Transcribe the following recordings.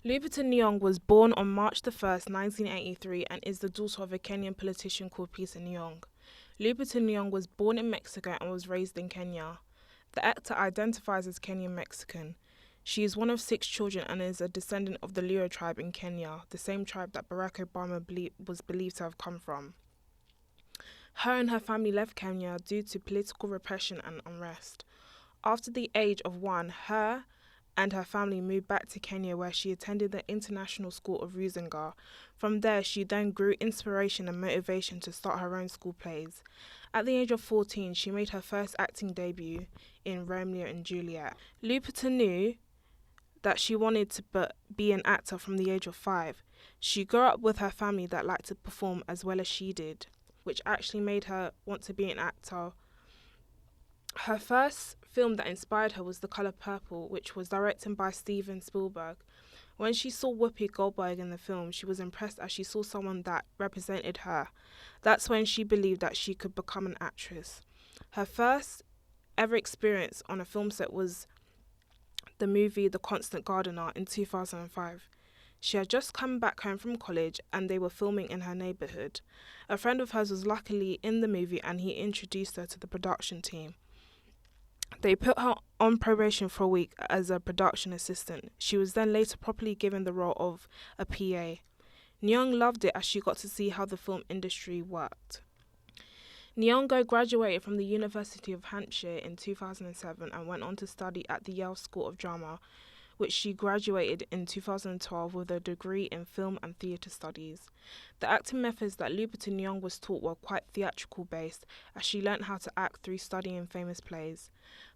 Lupita Nyong was born on March 1st, 1983 and is the daughter of a Kenyan politician called Peter Nyong. Lupita Nyong was born in Mexico and was raised in Kenya. The actor identifies as Kenyan Mexican. She is one of 6 children and is a descendant of the Luo tribe in Kenya, the same tribe that Barack Obama was believed to have come from. Her and her family left Kenya due to political repression and unrest. After the age of 1, her and her family moved back to Kenya, where she attended the International School of Ruzinga. From there, she then grew inspiration and motivation to start her own school plays. At the age of 14, she made her first acting debut in Romeo and Juliet. Lupita knew that she wanted to be an actor from the age of 5. She grew up with her family that liked to perform as well as she did, which actually made her want to be an actor. Her first film that inspired her was The Color Purple, which was directed by Steven Spielberg. When she saw Whoopi Goldberg in the film, she was impressed as she saw someone that represented her. That's when she believed that she could become an actress. Her first ever experience on a film set was the movie The Constant Gardener in 2005. She had just come back home from college and they were filming in her neighbourhood. A friend of hers was luckily in the movie and he introduced her to the production team. They put her on probation for a week as a production assistant. She was then later properly given the role of a PA. Nyong loved it as she got to see how the film industry worked. Nyong'o graduated from the University of Hampshire in 2007 and went on to study at the Yale School of Drama, which she graduated in 2012 with a degree in film and theatre studies. The acting methods that Lupita Nyong was taught were quite theatrical based, as she learnt how to act through studying famous plays.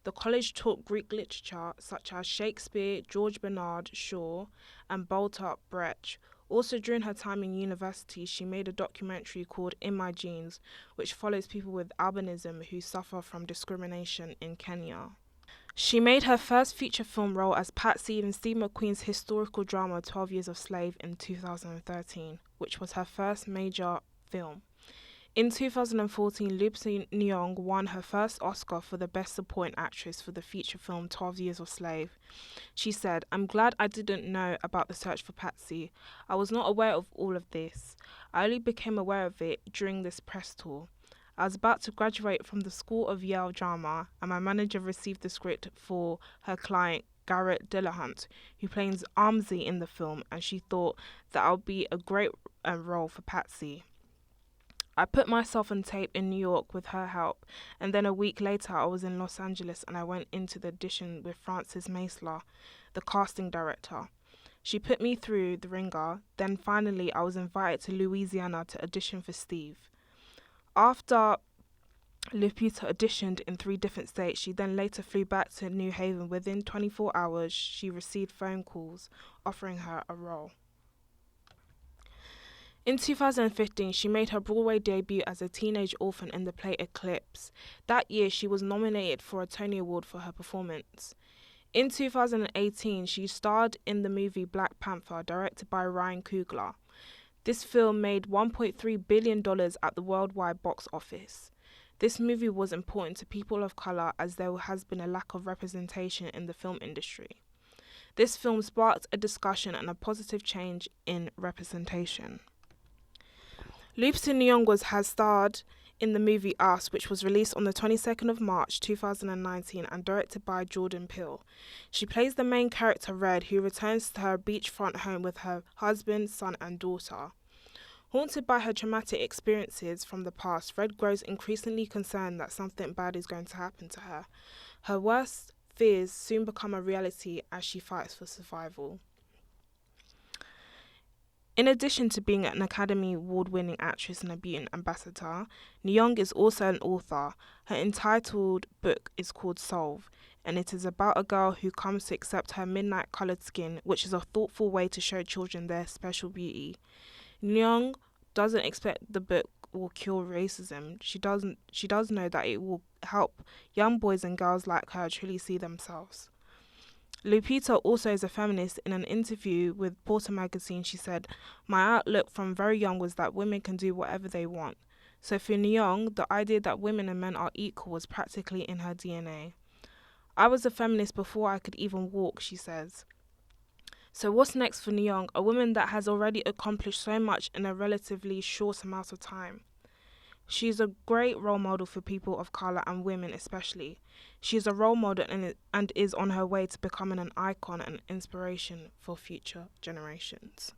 The college taught Greek literature such as Shakespeare, George Bernard Shaw, and Bertolt Brecht. Also during her time in university, she made a documentary called In My Genes, which follows people with albinism who suffer from discrimination in Kenya. She made her first feature film role as Patsy in Steve McQueen's historical drama 12 Years a Slave in 2013, which was her first major film. In 2014, Lupita Nyong won her first Oscar for the Best Supporting Actress for the feature film 12 Years a Slave. She said, "I'm glad I didn't know about the search for Patsy. I was not aware of all of this. I only became aware of it during this press tour. I was about to graduate from the School of Yale Drama, and my manager received the script for her client, Garrett Dillahunt, who plays Armsy in the film, and she thought that would be a great role for Patsy. I put myself on tape in New York with her help, and then a week later I was in Los Angeles and I went into the audition with Frances Maisler, the casting director. She put me through the ringer, then finally I was invited to Louisiana to audition for Steve. After Lupita auditioned in 3 different states, she then later flew back to New Haven. Within 24 hours, she received phone calls offering her a role. In 2015, she made her Broadway debut as a teenage orphan in the play Eclipse. That year, she was nominated for a Tony Award for her performance. In 2018, she starred in the movie Black Panther, directed by Ryan Coogler. This film made $1.3 billion at the worldwide box office. This movie was important to people of colour as there has been a lack of representation in the film industry. This film sparked a discussion and a positive change in representation. Lupita Nyong has starred in the movie Us, which was released on the 22nd of March 2019 and directed by Jordan Peele. She plays the main character Red, who returns to her beachfront home with her husband, son and daughter. Haunted by her traumatic experiences from the past, Red grows increasingly concerned that something bad is going to happen to her. Her worst fears soon become a reality as she fights for survival. In addition to being an Academy Award-winning actress and a beauty ambassador, Nyong is also an author. Her entitled book is called Solve, and it is about a girl who comes to accept her midnight-coloured skin, which is a thoughtful way to show children their special beauty. Nyong doesn't expect the book will cure racism. She does know that it will help young boys and girls like her truly see themselves. Lupita also is a feminist. In an interview with Porter magazine, she said, "My outlook from very young was that women can do whatever they want." So for Nyong, the idea that women and men are equal was practically in her DNA. "I was a feminist before I could even walk," she says. So what's next for Nyong, a woman that has already accomplished so much in a relatively short amount of time? She's a great role model for people of colour and women especially. She's a role model and is on her way to becoming an icon and inspiration for future generations.